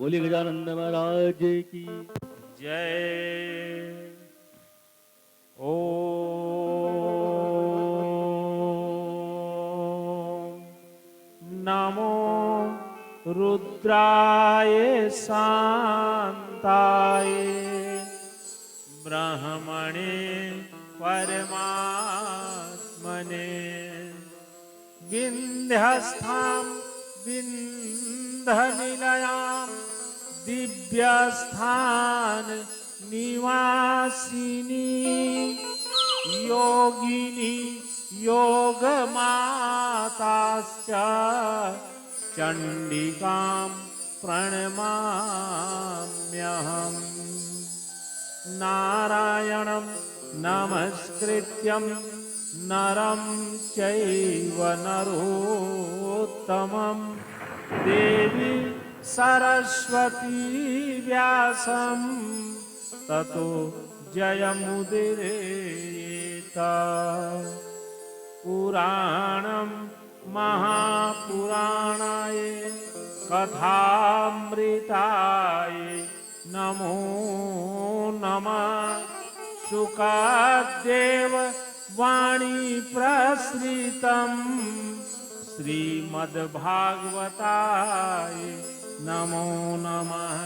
बोलिए गजानंद महाराज की जय। ओ नमो रुद्राय शांताय ब्रह्मणे परमात्मने विंध्यस्थां विंध्यनिलयां दिव्यस्थान निवासिनी योगिनी योगमाताश्च चंडिकां प्रणमाम्यहम्। नारायणं नमस्कृत्यं नरं चैव नरोत्तमं देवी सरस्वती व्यासं ततो जयमुदीरयेत। पुराणं महापुराणाय कथामृताय नमो नमः। शुकादेव वाणी प्रसृतं श्रीमद्भागवताय नमो नमः।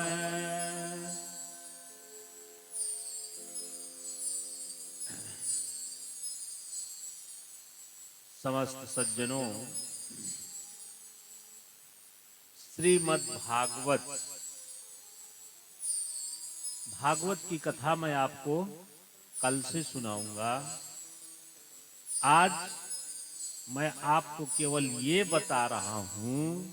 समस्त सज्जनों, श्रीमद्भागवत भागवत की कथा मैं आपको कल से सुनाऊंगा। आज मैं आपको केवल ये बता रहा हूं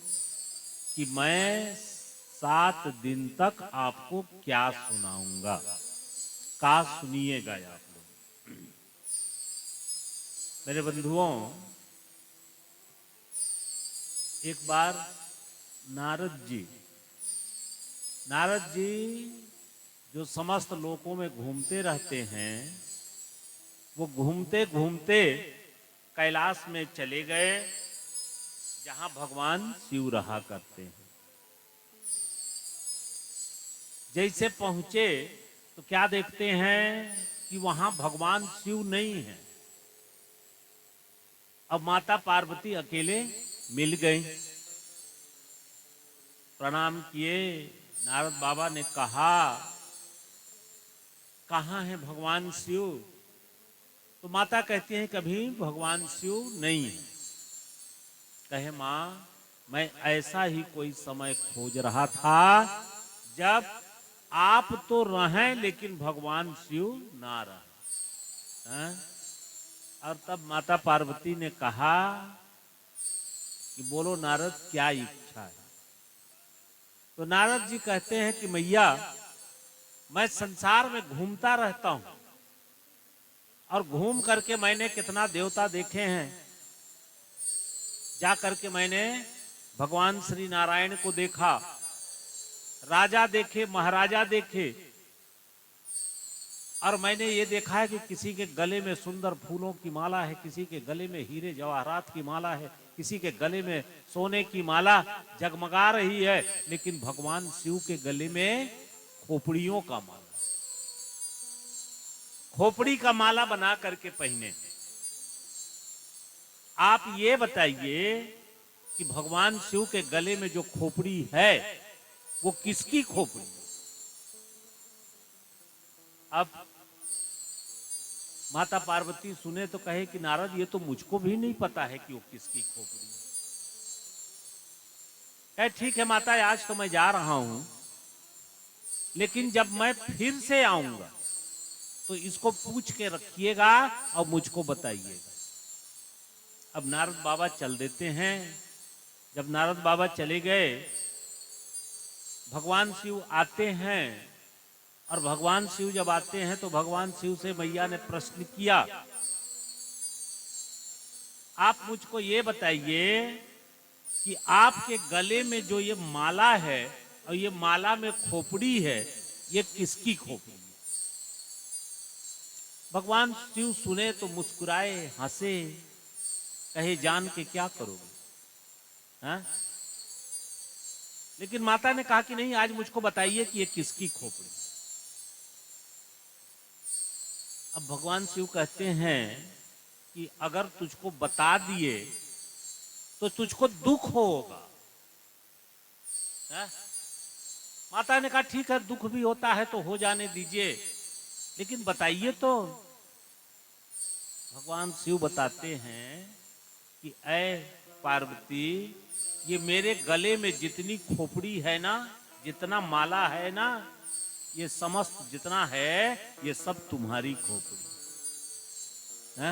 कि मैं 7 दिन तक आपको क्या सुनाऊंगा। का सुनिएगा आप लोग। मेरे बंधुओं, एक बार नारद जी जो समस्त लोकों में घूमते रहते हैं, वो घूमते घूमते कैलाश में चले गए जहां भगवान शिव रहा करते हैं। जैसे पहुंचे तो क्या देखते हैं कि वहां भगवान शिव नहीं है। अब माता पार्वती अकेले मिल गई। प्रणाम किए। नारद बाबा ने कहा, कहाँ है भगवान शिव? तो माता कहती हैं कभी भगवान शिव नहीं है। कहे माँ, मैं ऐसा ही कोई समय खोज रहा था जब आप तो रहें लेकिन भगवान शिव ना रहे। और तब माता पार्वती ने कहा कि बोलो नारद, क्या इच्छा है? तो नारद जी कहते हैं कि मैया, मैं संसार में घूमता रहता हूं और घूम करके मैंने कितना देवता देखे हैं। जा करके मैंने भगवान श्री नारायण को देखा, राजा देखे, महाराजा देखे, और मैंने ये देखा है कि किसी के गले में सुंदर फूलों की माला है, किसी के गले में हीरे जवाहरात की माला है, किसी के गले में सोने की माला जगमगा रही है, लेकिन भगवान शिव के गले में खोपड़ियों का माला, खोपड़ी का माला बना करके पहने। आप ये बताइए कि भगवान शिव के गले में जो खोपड़ी है वो किसकी खोपड़ी? अब माता पार्वती सुने तो कहे कि नारद, ये तो मुझको भी नहीं पता है कि वो किसकी खोपड़ी है। कहे ठीक है माता, आज तो मैं जा रहा हूं, लेकिन जब मैं फिर से आऊंगा तो इसको पूछ के रखिएगा और मुझको बताइएगा। अब नारद बाबा चल देते हैं। जब नारद बाबा चले गए, भगवान शिव आते हैं, और भगवान शिव जब आते हैं तो भगवान शिव से मैया ने प्रश्न किया, आप मुझको ये बताइए कि आपके गले में जो ये माला है और ये माला में खोपड़ी है, ये किसकी खोपड़ी है? भगवान शिव सुने तो मुस्कुराए, हंसे, कहे जान के क्या करोगे? हाँ? लेकिन माता ने कहा कि नहीं, आज मुझको बताइए कि ये किसकी खोपड़ी। अब भगवान शिव कहते हैं कि अगर तुझको बता दिए तो तुझको दुख होगा। है? माता ने कहा ठीक है, दुख भी होता है तो हो जाने दीजिए, लेकिन बताइए तो। भगवान शिव बताते हैं कि ऐ पार्वती, ये मेरे गले में जितनी खोपड़ी है ना, जितना माला है ना, ये समस्त जितना है, ये सब तुम्हारी खोपड़ी है।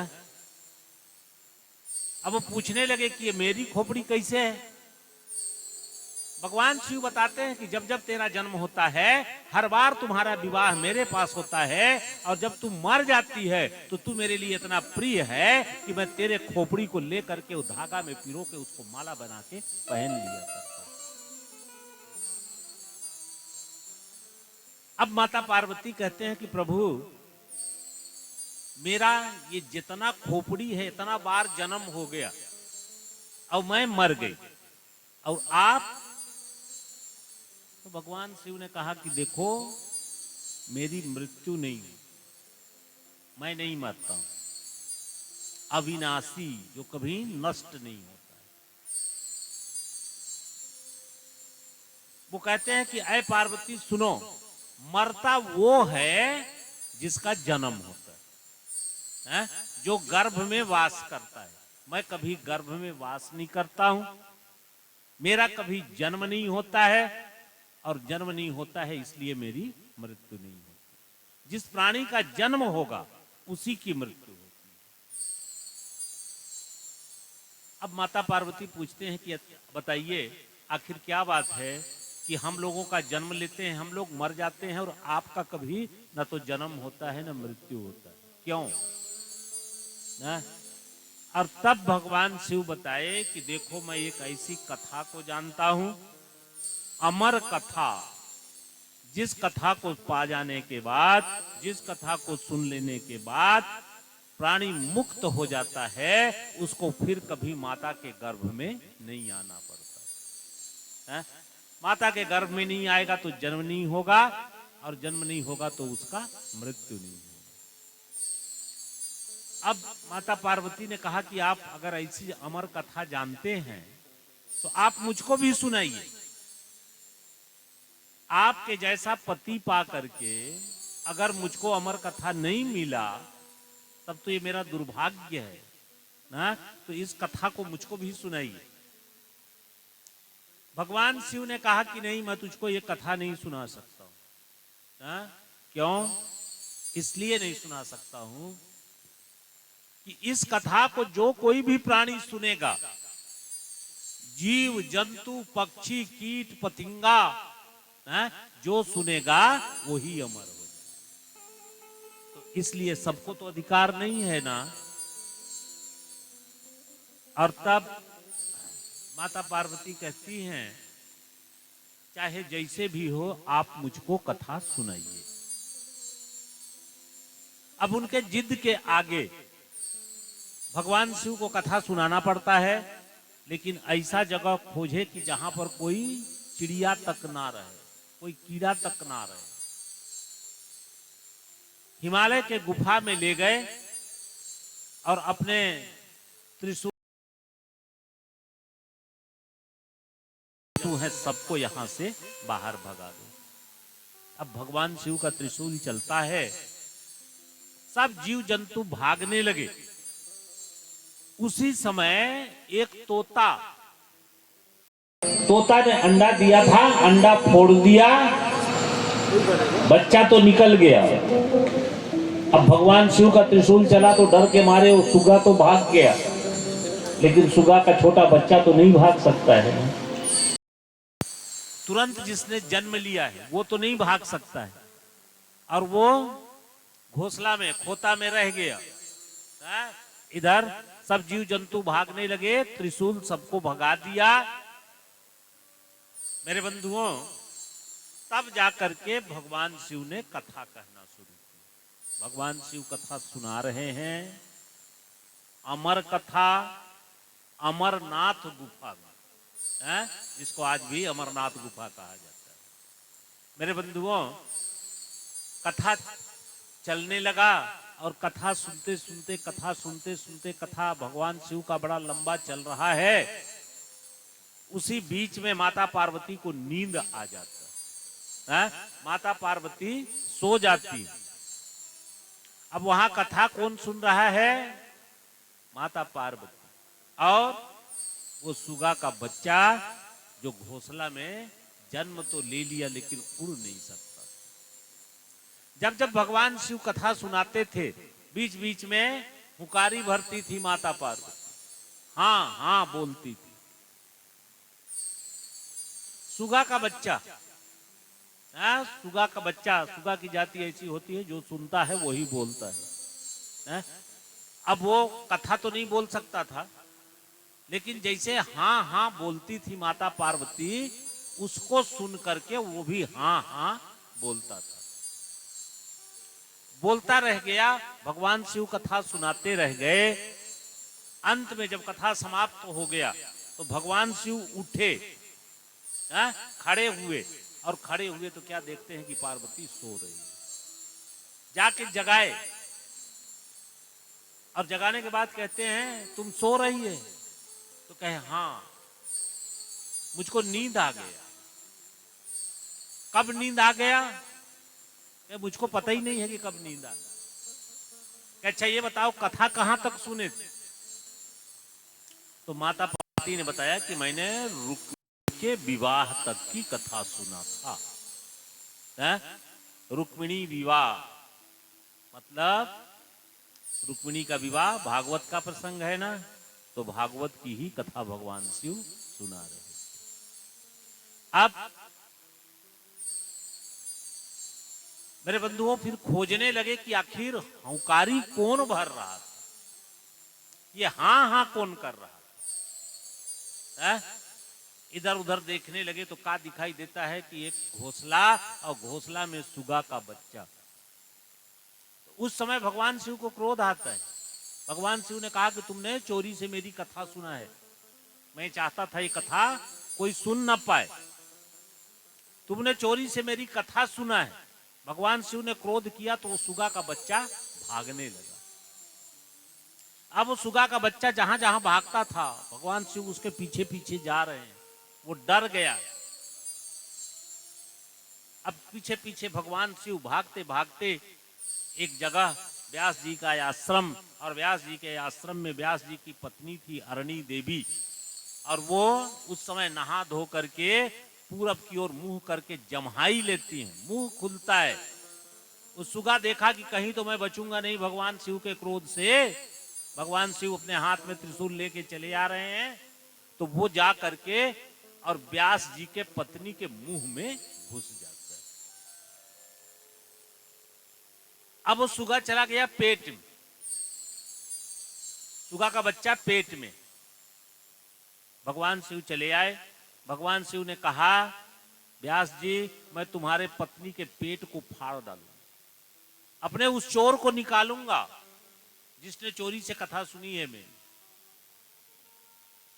अब वो पूछने लगे कि ये मेरी खोपड़ी कैसे है। भगवान शिव बताते हैं कि जब जब तेरा जन्म होता है, हर बार तुम्हारा विवाह मेरे पास होता है, और जब तू मर जाती है तो तू मेरे लिए इतना प्रिय है कि मैं तेरे खोपड़ी को लेकर के उस धागा में पिरो के उसको माला बना के पहन लिया करता। अब माता पार्वती कहते हैं कि प्रभु, मेरा ये जितना खोपड़ी है इतना बार जन्म हो गया और मैं मर गई, और आप। तो भगवान शिव ने कहा कि देखो, मेरी मृत्यु नहीं, मैं नहीं मरता हूं, अविनाशी, जो कभी नष्ट नहीं होता है। वो कहते हैं कि ऐ पार्वती सुनो, मरता वो है जिसका जन्म होता है, जो गर्भ में वास करता है। मैं कभी गर्भ में वास नहीं करता हूं, मेरा कभी जन्म नहीं होता है, और जन्म नहीं होता है इसलिए मेरी मृत्यु नहीं होती। जिस प्राणी का जन्म होगा उसी की मृत्यु होती है। अब माता पार्वती पूछते हैं कि बताइए आखिर क्या बात है कि हम लोगों का जन्म लेते हैं, हम लोग मर जाते हैं, और आपका कभी न तो जन्म होता है न मृत्यु होता है, क्यों ना? और तब भगवान शिव बताए कि देखो, मैं एक ऐसी कथा को जानता हूं, अमर कथा, जिस कथा को पा जाने के बाद, जिस कथा को सुन लेने के बाद प्राणी मुक्त हो जाता है, उसको फिर कभी माता के गर्भ में नहीं आना पड़ता है। माता के गर्भ में नहीं आएगा तो जन्म नहीं होगा, और जन्म नहीं होगा तो उसका मृत्यु नहीं होगा। अब माता पार्वती ने कहा कि आप अगर ऐसी अमर कथा जानते हैं तो आप मुझको भी सुनाइए। आपके जैसा पति पा करके अगर मुझको अमर कथा नहीं मिला तब तो ये मेरा दुर्भाग्य है ना, तो इस कथा को मुझको भी सुनाइए। भगवान शिव ने कहा कि नहीं, मैं तुझको ये कथा नहीं सुना सकता हूं। क्यों? इसलिए नहीं सुना सकता हूं कि इस कथा को जो कोई भी प्राणी सुनेगा, जीव जंतु पक्षी कीट पतिंगा, जो सुनेगा वही अमर हो जाए। तो इसलिए सबको तो अधिकार नहीं है ना। और तब माता पार्वती कहती हैं, चाहे जैसे भी हो आप मुझको कथा सुनाइए। अब उनके जिद के आगे भगवान शिव को कथा सुनाना पड़ता है, लेकिन ऐसा जगह खोजे कि जहां पर कोई चिड़िया तक ना रहे, कोई कीड़ा तक ना रहे। हिमालय के गुफा में ले गए और अपने त्रिशूल है, सबको यहां से बाहर भगा दो। अब भगवान शिव का त्रिशूल चलता है, सब जीव जंतु भागने लगे। उसी समय एक तोता ने अंडा दिया था, अंडा फोड़ दिया, बच्चा तो निकल गया। अब भगवान शिव का त्रिशूल चला तो डर के मारे वो सुगा तो भाग गया, लेकिन सुगा का छोटा बच्चा तो नहीं भाग सकता है। तुरंत जिसने जन्म लिया है वो तो नहीं भाग सकता है, और वो घोंसला में खोता में रह गया। इधर सब जीव जंतु भागने लगे, त्रिशूल सबको भगा दिया। मेरे बंधुओं, तब जाकर के भगवान शिव ने कथा कहना शुरू की। भगवान शिव कथा सुना रहे हैं, अमर कथा, अमरनाथ गुफा में। जिसको आज भी अमरनाथ गुफा कहा जाता है। मेरे बंधुओं, कथा चलने लगा और कथा सुनते सुनते कथा भगवान शिव का बड़ा लंबा चल रहा है। उसी बीच में माता पार्वती को नींद आ जाता है। माता पार्वती सो जाती। अब वहां कथा कौन सुन रहा है? माता पार्वती और वो सुगा का बच्चा जो घोंसला में जन्म तो ले लिया लेकिन उड़ नहीं सकता। जब जब भगवान शिव कथा सुनाते थे, बीच बीच में हुकारी भरती थी माता पार्वती, हाँ हाँ बोलती थी। सुगा का बच्चा, सुगा का बच्चा, सुगा की जाति ऐसी होती है जो सुनता है वही बोलता है। अब वो कथा तो नहीं बोल सकता था, लेकिन जैसे हाँ हाँ बोलती थी माता पार्वती, उसको सुन करके वो भी हाँ हाँ बोलता था। बोलता रह गया, भगवान शिव कथा सुनाते रह गए। अंत में जब कथा समाप्त हो गया तो भगवान शिव उठे, खड़े हुए, और खड़े हुए तो क्या देखते हैं कि पार्वती सो रही है। जाके जगाए और जगाने के बाद कहते हैं तुम सो रही है? तो कहे हाँ, मुझको नींद आ गया। कब नींद आ गया? मुझको पता ही नहीं है कि कब नींद आ गया। अच्छा ये बताओ कथा कहां तक सुने थे? तो माता पार्वती ने बताया कि मैंने रुक्मिणी के विवाह तक की कथा सुना था। रुक्मिणी विवाह मतलब रुक्मिणी का विवाह भागवत का प्रसंग है ना, तो भागवत की ही कथा भगवान शिव सुना रहे। अब मेरे बंधुओं फिर खोजने लगे कि आखिर हुंकारी कौन भर रहा था, ये हाँ हाँ कौन कर रहा था। इधर उधर देखने लगे तो क्या दिखाई देता है कि एक घोंसला, और घोंसला में सुगा का बच्चा। तो उस समय भगवान शिव को क्रोध आता है। भगवान शिव ने कहा कि तुमने चोरी से मेरी कथा सुना है, मैं चाहता था ये कथा कोई सुन ना पाए, तुमने चोरी से मेरी कथा सुना है। भगवान शिव ने क्रोध किया तो वो सुगा का बच्चा भागने लगा। अब वो सुगा का बच्चा जहां जहां भागता था, भगवान शिव उसके पीछे पीछे जा रहे हैं। वो डर गया। अब पीछे पीछे भगवान शिव भागते भागते एक जगह व्यास जी का आश्रम, और व्यास जी के आश्रम में व्यास जी की पत्नी थी अरणी देवी, और वो उस समय नहा धो करके पूरब की ओर मुंह करके जम्हाई लेती हैं। मुंह खुलता है। उस सुगा देखा कि कहीं तो मैं बचूंगा नहीं भगवान शिव के क्रोध से। भगवान शिव अपने हाथ में त्रिशूल लेके चले आ रहे हैं, तो वो जा करके और व्यास जी के पत्नी के मुंह में घुस जाता है। अब वो सुगा चला गया पेट में, सुगा का बच्चा पेट में। भगवान शिव चले आए। भगवान शिव ने कहा व्यास जी मैं तुम्हारे पत्नी के पेट को फाड़ डालूंगा, अपने उस चोर को निकालूंगा जिसने चोरी से कथा सुनी है मेरी।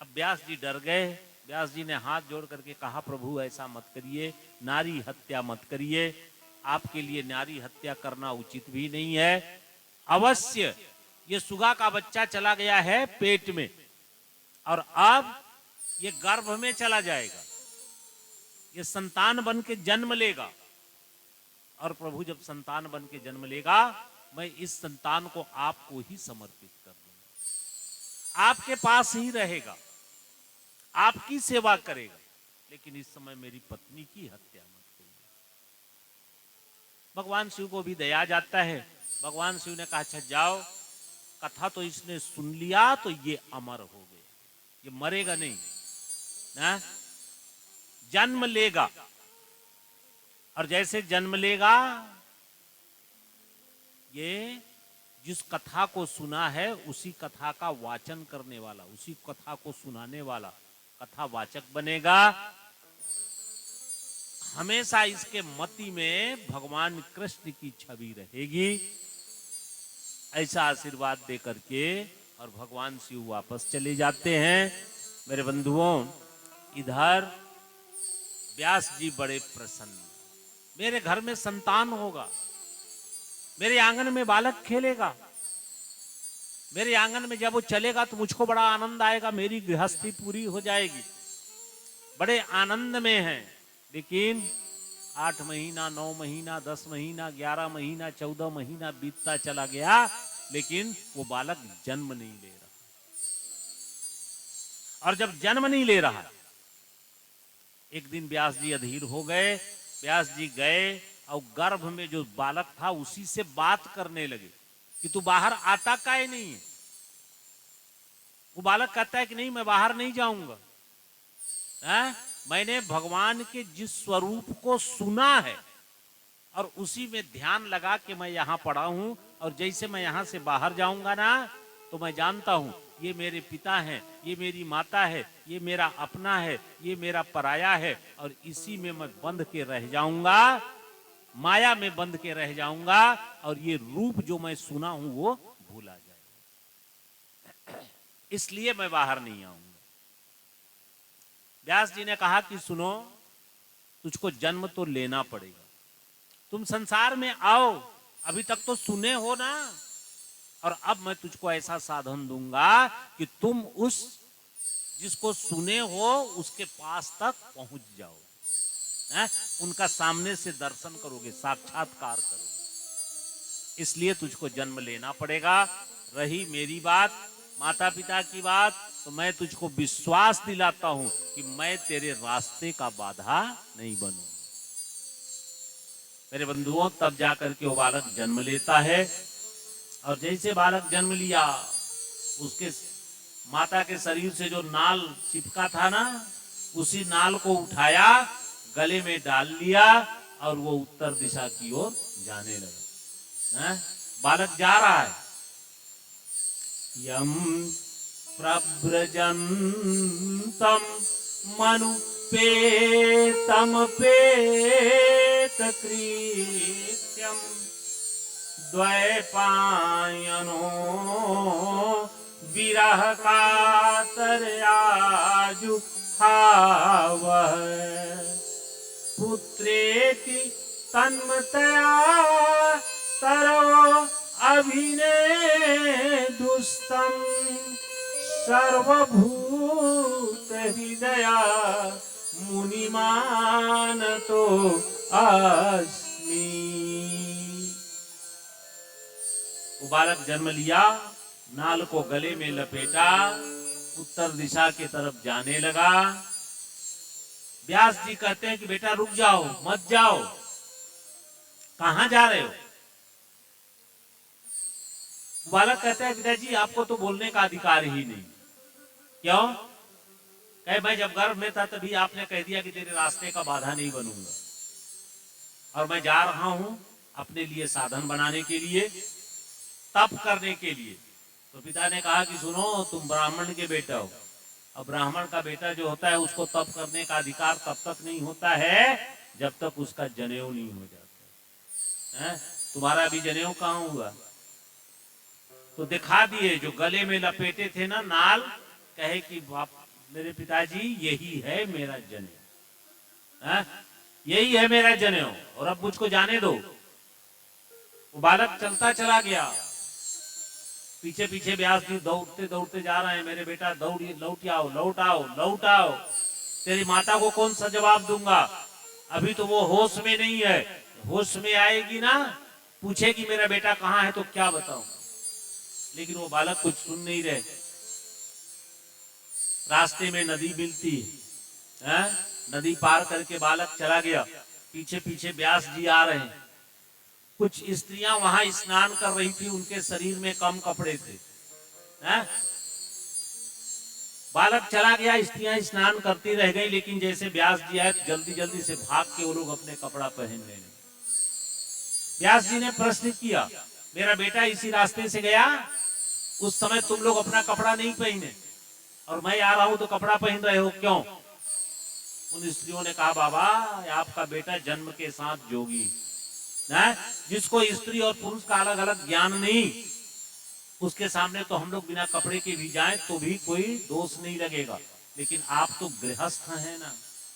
अब व्यास जी डर गए। व्यास जी ने हाथ जोड़ करके कहा प्रभु ऐसा मत करिए, नारी हत्या मत करिए, आपके लिए नारी हत्या करना उचित भी नहीं है। अवश्य ये सुगा का बच्चा चला गया है पेट में, और अब ये गर्भ में चला जाएगा, ये संतान बन के जन्म लेगा, और प्रभु जब संतान बन के जन्म लेगा मैं इस संतान को आपको ही समर्पित कर दूंगा, आपके पास ही रहेगा, आपकी सेवा करेगा, लेकिन इस समय मेरी पत्नी की हत्या मत करिए। भगवान शिव को भी दया जाता है। भगवान शिव ने कहा अच्छा जाओ, कथा तो इसने सुन लिया तो ये अमर हो गया, ये मरेगा नहीं ना, जन्म लेगा, और जैसे जन्म लेगा ये जिस कथा को सुना है उसी कथा का वाचन करने वाला, उसी कथा को सुनाने वाला कथावाचक बनेगा। हमेशा इसके मति में भगवान कृष्ण की छवि रहेगी। ऐसा आशीर्वाद दे करके और भगवान शिव वापस चले जाते हैं। मेरे बंधुओं इधर व्यास जी बड़े प्रसन्न, मेरे घर में संतान होगा, मेरे आंगन में बालक खेलेगा, मेरे आंगन में जब वो चलेगा तो मुझको बड़ा आनंद आएगा, मेरी गृहस्थी पूरी हो जाएगी, बड़े आनंद में हैं। लेकिन 8 महीना, 9 महीना, 10 महीना, 11 महीना, 14 महीना बीतता चला गया, लेकिन वो बालक जन्म नहीं ले रहा। और जब जन्म नहीं ले रहा, एक दिन व्यास जी अधीर हो गए। व्यास जी गए और गर्भ में जो बालक था उसी से बात करने लगे कि तू बाहर आता काहे नहीं है। वो बालक कहता है कि नहीं, मैं बाहर नहीं जाऊंगा। मैंने भगवान के जिस स्वरूप को सुना है और उसी में ध्यान लगा कि मैं यहां पड़ा हूं, और जैसे मैं यहां से बाहर जाऊंगा ना तो मैं जानता हूं ये मेरे पिता हैं, ये मेरी माता है, ये मेरा अपना है, ये मेरा पराया है, और इसी में मैं बंध के रह जाऊंगा, माया में बंध के रह जाऊंगा, और ये रूप जो मैं सुना हूं वो भूला जाएगा, इसलिए मैं बाहर नहीं आऊंगा। व्यास जी ने कहा कि सुनो, तुझको जन्म तो लेना पड़ेगा, तुम संसार में आओ, अभी तक तो सुने हो ना, और अब मैं तुझको ऐसा साधन दूंगा कि तुम उस जिसको सुने हो उसके पास तक पहुंच जाओ, उनका सामने से दर्शन करोगे, साक्षात्कार करोगे, इसलिए तुझको जन्म लेना पड़ेगा। रही मेरी बात, माता पिता की बात, तो मैं तुझको विश्वास दिलाता हूं कि मैं तेरे रास्ते का बाधा नहीं बनूंगा। मेरे बंधुओं, तब जाकर के वो बालक जन्म लेता है, और जैसे बालक जन्म लिया, उसके माता के शरीर से जो नाल चिपका था ना, उसी नाल को उठाया, गले में डाल लिया, और वो उत्तर दिशा की ओर जाने लगा। बालक जा रहा है। यम प्रव्रजन्तम मनु पेतम पेत कृत्यम द्वैपायनो विरह कातरयाजु हावः पुत्रेति तन्मतया तरो अभिनेदुस्तं सर्वभूत हृदया मुनिमानतो अस्मि। वो बालक जन्म लिया, नाल को गले में लपेटा, उत्तर दिशा की तरफ जाने लगा। व्यास जी कहते हैं कि बेटा रुक जाओ, मत जाओ, कहां जा रहे हो। बालक कहता है पिताजी आपको तो बोलने का अधिकार ही नहीं। क्यों? कहे मैं जब गर्भ में था तभी आपने कह दिया कि तेरे रास्ते का बाधा नहीं बनूंगा, और मैं जा रहा हूं अपने लिए साधन बनाने के लिए, तप करने के लिए। तो पिता ने कहा कि सुनो, तुम ब्राह्मण के बेटा हो, अब ब्राह्मण का बेटा जो होता है उसको तप करने का अधिकार तब तक नहीं होता है जब तक उसका जनेऊ नहीं हो जाता है। तुम्हारा अभी जनेऊ कहां हुआ? तो दिखा दिए, जो गले में लपेटे थे ना नाल, कहे कि बाप मेरे पिताजी यही है मेरा जनेऊ, यही है मेरा जनेऊ, और अब मुझको जाने दो। वो बालक चलता चला गया, पीछे पीछे व्यास जी दौड़ते दौड़ते जा रहे हैं, मेरे बेटा दौड़िए, लौट आओ, लौट आओ, लौट आओ, तेरी माता को कौन सा जवाब दूंगा, अभी तो वो होश में नहीं है, होश में आएगी ना, पूछेगी मेरा बेटा कहाँ है तो क्या बताऊं। लेकिन वो बालक कुछ सुन नहीं रहे। रास्ते में नदी मिलती है, नदी पार करके बालक चला गया, पीछे पीछे व्यास जी आ रहे हैं। कुछ स्त्रियां वहां स्नान कर रही थी, उनके शरीर में कम कपड़े थे। बालक चला गया, स्त्रियां स्नान करती रह गई, लेकिन जैसे व्यास जी आए जल्दी जल्दी से भाग के वो लोग अपने कपड़ा पहनने लगे। व्यास जी ने प्रश्न किया, मेरा बेटा इसी रास्ते से गया, उस समय तुम लोग अपना कपड़ा नहीं पहने, और मैं आ रहा हूं तो कपड़ा पहन रहे हो, क्यों? उन स्त्रियों ने कहा, बाबा आपका बेटा जन्म के साथ जोगी है, जिसको स्त्री और पुरुष का अलग अलग ज्ञान नहीं, उसके सामने तो हम लोग बिना कपड़े के भी जाएं तो भी कोई दोष नहीं लगेगा, लेकिन आप तो गृहस्थ हैं ना,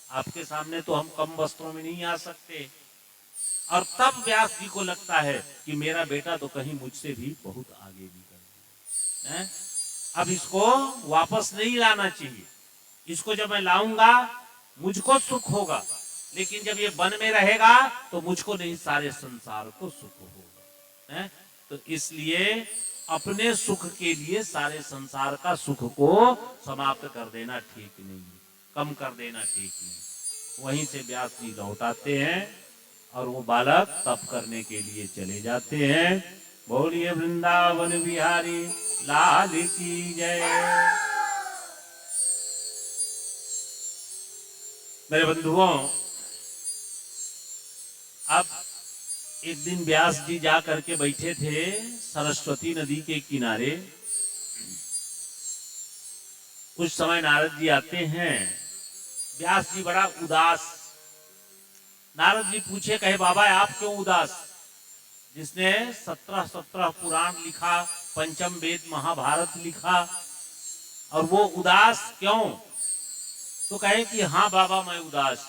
आपके सामने तो हम कम वस्त्रों में नहीं आ सकते। और तब व्यास जी को लगता है कि मेरा बेटा तो कहीं मुझसे भी बहुत आगे निकल गया है, अब इसको वापस नहीं लाना चाहिए। इसको जब मैं लाऊंगा मुझको सुख होगा, लेकिन जब ये वन में रहेगा तो मुझको नहीं सारे संसार को सुख होगा है? तो इसलिए अपने सुख के लिए सारे संसार का सुख को समाप्त कर देना ठीक नहीं, कम कर देना ठीक नहीं। वहीं से व्यास जी लौटाते हैं और वो बालक तप करने के लिए चले जाते हैं। बोलिए वृंदावन बिहारी लाल की जय। मेरे बंधुओं, अब एक दिन व्यास जी जा करके बैठे थे सरस्वती नदी के किनारे। उस समय नारद जी आते हैं। व्यास जी बड़ा उदास। नारद जी पूछे, कहे बाबा आप क्यों उदास? जिसने 17 पुराण लिखा, पंचम वेद महाभारत लिखा, और वो उदास क्यों? तो कहे कि हाँ बाबा मैं उदास,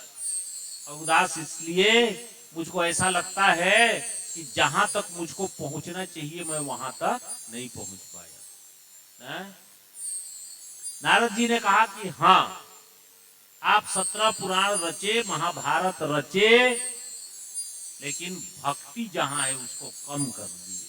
और उदास इसलिए मुझको ऐसा लगता है कि जहां तक मुझको पहुंचना चाहिए मैं वहां तक नहीं पहुंच पाया। नारद जी ने कहा कि हाँ आप 17 पुराण रचे, महाभारत रचे, लेकिन भक्ति जहां है उसको कम कर दिए।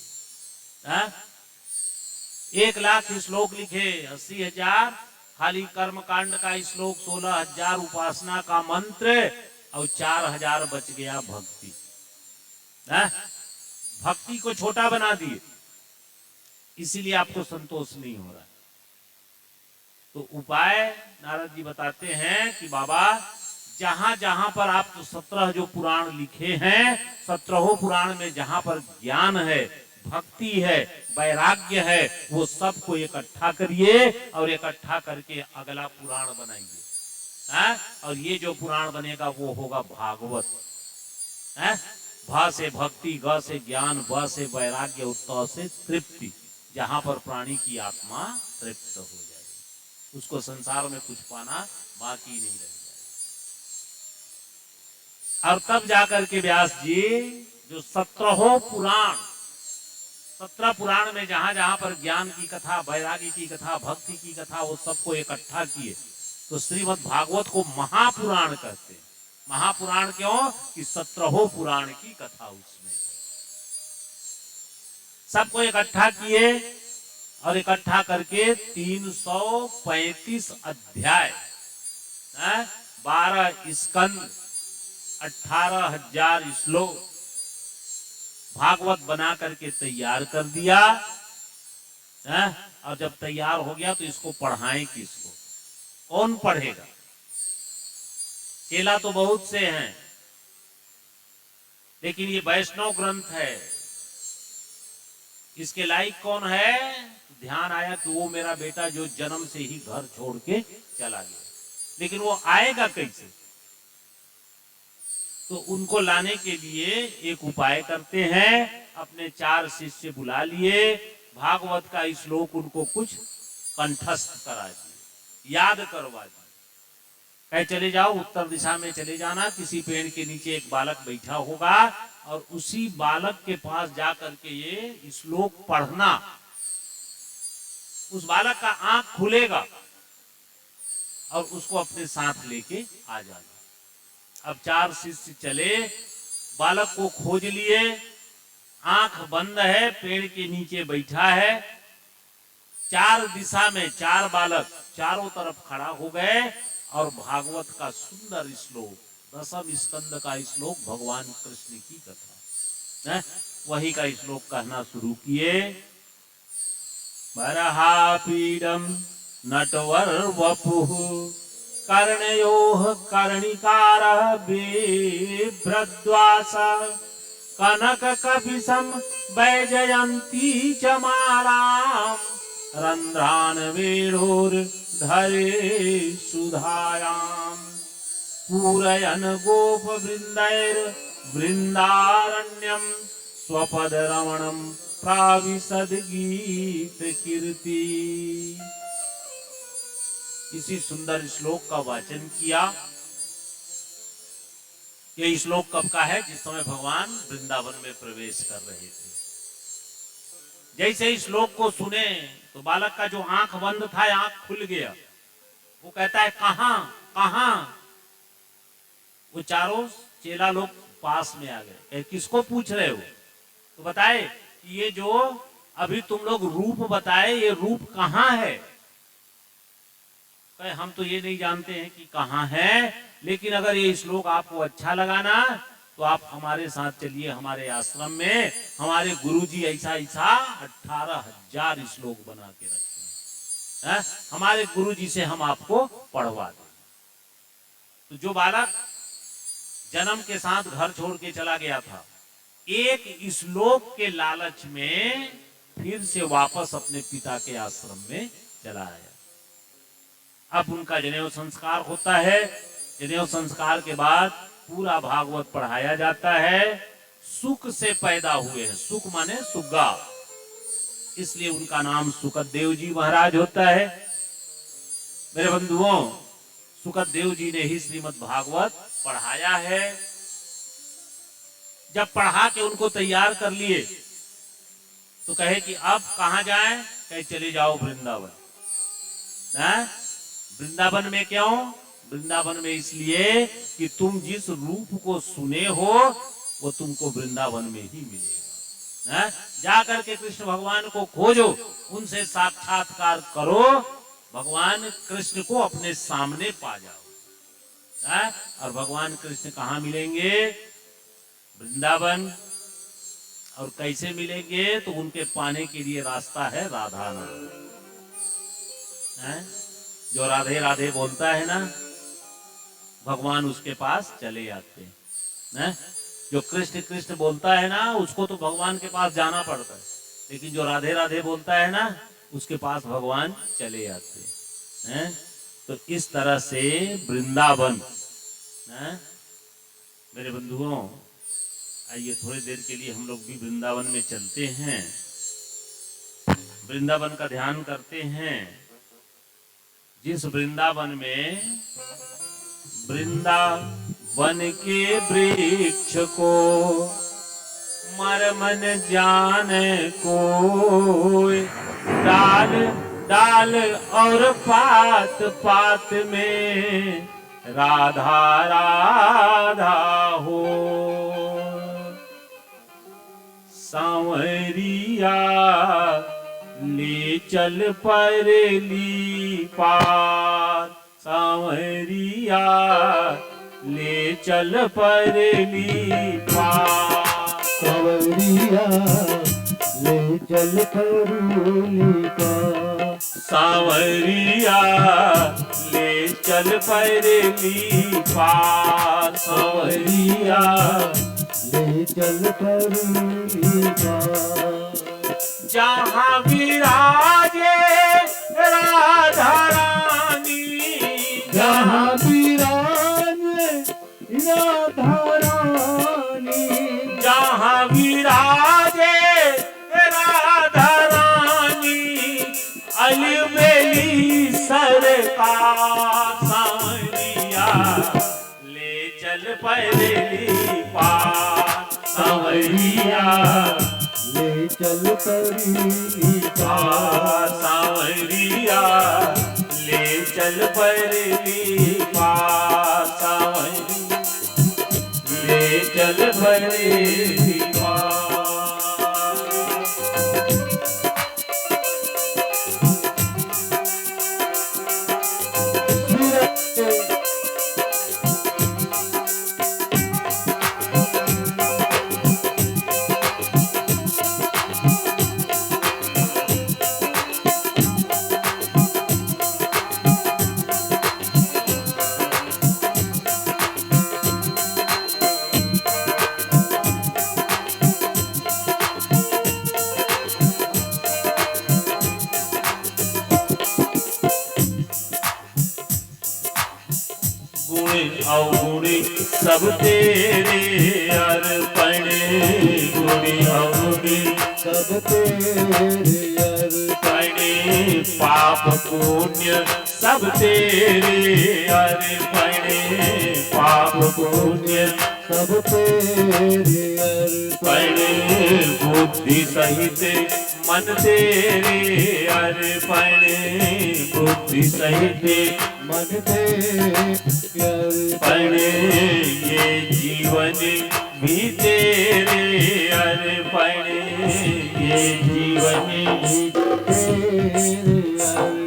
1,00,000 श्लोक लिखे, 80,000 खाली कर्म कांड का श्लोक, 16,000 उपासना का मंत्र, और 4,000 बच गया भक्ति। भक्ति को छोटा बना दिए, इसीलिए आपको संतोष नहीं हो रहा है। तो उपाय नारद जी बताते हैं कि बाबा जहां जहां पर आप तो 17 जो पुराण लिखे हैं, 17 पुराण में जहां पर ज्ञान है, भक्ति है, वैराग्य है, वो सबको इकट्ठा करिए और इकट्ठा करके अगला पुराण बनाइए। और ये जो पुराण बनेगा वो होगा भागवत। भ से भक्ति, ग से ज्ञान, ब से वैराग्य, और त से तृप्ति, जहां पर प्राणी की आत्मा तृप्त हो जाए, उसको संसार में कुछ पाना बाकी नहीं रह जाए। और तब जाकर के व्यास जी जो 17 पुराण, 17 पुराण में जहां जहां पर ज्ञान की कथा, वैराग्य की कथा, भक्ति की कथा, वो सबको इकट्ठा किए। तो श्रीमद् भागवत को महापुराण कहते हैं। महापुराण क्यों? कि 17 पुराण की कथा उसमें। सबको इकट्ठा किए और इकट्ठा करके 335 अध्याय, 12 स्कंद, 18,000 श्लोक भागवत बना करके तैयार कर दिया। और जब तैयार हो गया तो इसको पढ़ाएं किसको? कौन पढ़ेगा? चेला तो बहुत से हैं, लेकिन ये वैष्णव ग्रंथ है, इसके लायक कौन है? ध्यान आया कि वो मेरा बेटा जो जन्म से ही घर छोड़ के चला गया, लेकिन वो आएगा कैसे? तो उनको लाने के लिए एक उपाय करते हैं। अपने 4 शिष्य बुला लिए, भागवत का श्लोक उनको कुछ कंठस्थ करा दिए, याद करवा दिए। कहे चले जाओ उत्तर दिशा में चले जाना, किसी पेड़ के नीचे एक बालक बैठा होगा, और उसी बालक के पास जाकर के ये श्लोक पढ़ना। उस बालक का आंख खुलेगा और उसको अपने साथ लेके आ जाना। अब 4 शिष्य चले, बालक को खोज लिए, आंख बंद है, पेड़ के नीचे बैठा है। 4 दिशा में 4 बालक चारों तरफ खड़ा हो गए और भागवत का सुंदर श्लोक, 10वें स्कंद का श्लोक, भगवान कृष्ण की कथा, वही का श्लोक कहना शुरू किए। बरहापीडम नटवर वपुः कर्णयोः कर्णिकारः बिभ्रद्वास कनक कपिशं वैजयन्ती च मालाम् रंध्रान वेणुर्धरे सुधायाम् पूरयन् गोप वृंदारण्यम् स्वपद रमणम् प्राविशद गीत कीर्ति। इसी सुंदर श्लोक का वाचन किया। ये श्लोक कब का है? जिस समय भगवान वृंदावन में प्रवेश कर रहे थे। जैसे इस श्लोक को सुने तो बालक का जो आंख बंद था, आंख खुल गया। वो कहता है कहां कहां? वो चारों चेला लोग पास में आ गए। किसको पूछ रहे हो? तो बताए कि ये जो अभी तुम लोग रूप बताए, ये रूप कहां है? कहे हम तो ये नहीं जानते हैं कि कहां है, लेकिन अगर ये श्लोक आपको अच्छा लगा ना तो आप हमारे साथ चलिए हमारे आश्रम में। हमारे गुरुजी ऐसा 18,000 श्लोक बना के रखते हैं। हमारे गुरुजी से हम आपको पढ़वा दें। तो जो बालक जन्म के साथ घर छोड़ के चला गया था, एक श्लोक के लालच में फिर से वापस अपने पिता के आश्रम में चला आया। अब उनका जनेऊ संस्कार होता है। जनेऊ संस्कार के बाद पूरा भागवत पढ़ाया जाता है। सुख से पैदा हुए हैं, सुख माने सुग्गा, इसलिए उनका नाम सुखदेव जी महाराज होता है। मेरे बंधुओं, सुखदेव जी ने ही श्रीमद् भागवत पढ़ाया है। जब पढ़ा के उनको तैयार कर लिए तो कहे कि अब कहां जाएं? कहे चले जाओ वृंदावन। वृंदावन में क्यों? वृंदावन में इसलिए कि तुम जिस रूप को सुने हो वो तुमको वृंदावन में ही मिलेगा। जा करके कृष्ण भगवान को खोजो, उनसे साक्षात्कार करो, भगवान कृष्ण को अपने सामने पा जाओ। और भगवान कृष्ण कहाँ मिलेंगे? वृंदावन। और कैसे मिलेंगे? तो उनके पाने के लिए रास्ता है राधा नाम। जो राधे राधे बोलता है ना, भगवान उसके पास चले आते हैं। जो कृष्ण कृष्ण बोलता है ना, उसको तो भगवान के पास जाना पड़ता है, लेकिन जो राधे राधे बोलता है ना, उसके पास भगवान चले आते हैं। तो इस तरह से वृंदावन। मेरे बंधुओं, आइए थोड़ी देर के लिए हम लोग भी वृंदावन में चलते हैं, वृंदावन का ध्यान करते हैं। जिस वृंदावन में वृंदावन के वृक्ष को मरमन जाने को, डाल डाल और पात पात में राधा राधा हो। सांवरिया ले चल परली पार, सांवरिया ले चल परली पार। सांवरिया ले चल परली पार, सांवरिया ले चल परली पार। सांवरिया ले चल परली पार। जहाँ विराजे राधा रानी, जहाँ विराजे राधा रानी, जहाँ विराजे राधा रानी, अलबेली सरकार। सांवरिया ले चल परली पार, सांवरिया ले चल परली पार। सांवरिया ले चल परली पार। सांवरिया ले चल परली पार। अवगुणी सब तेरे अर्पण, गुणी अवगुणी सब तेरे अर्पण। पाप पाप पुण्य सब तेरे अर्पण, पाप पुण्य सब तेरे अर्पण, बुद्धि सहित मन तेरे अर्पण, बुद्धि सहित मन तेरे अर्पण, ये जीवन भी तेरे अर्पण, ये जीवन भी तेरे अर्पण।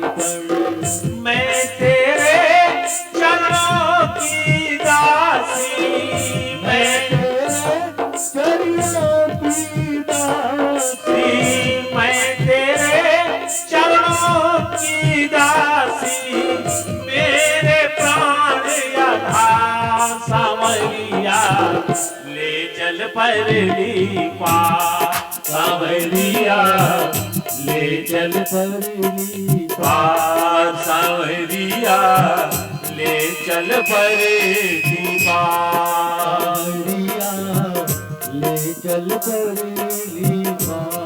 मैं तेरे चरणों की दासी, मैं चरणों की दासी, मैं तेरे चरणों की दासी, मेरे प्राण आधार सांवरिया, ले चल परली पार सांवरिया, ले चल परली पार सांवरिया, ले चल परली पार। पारिया, ले चल परली पार।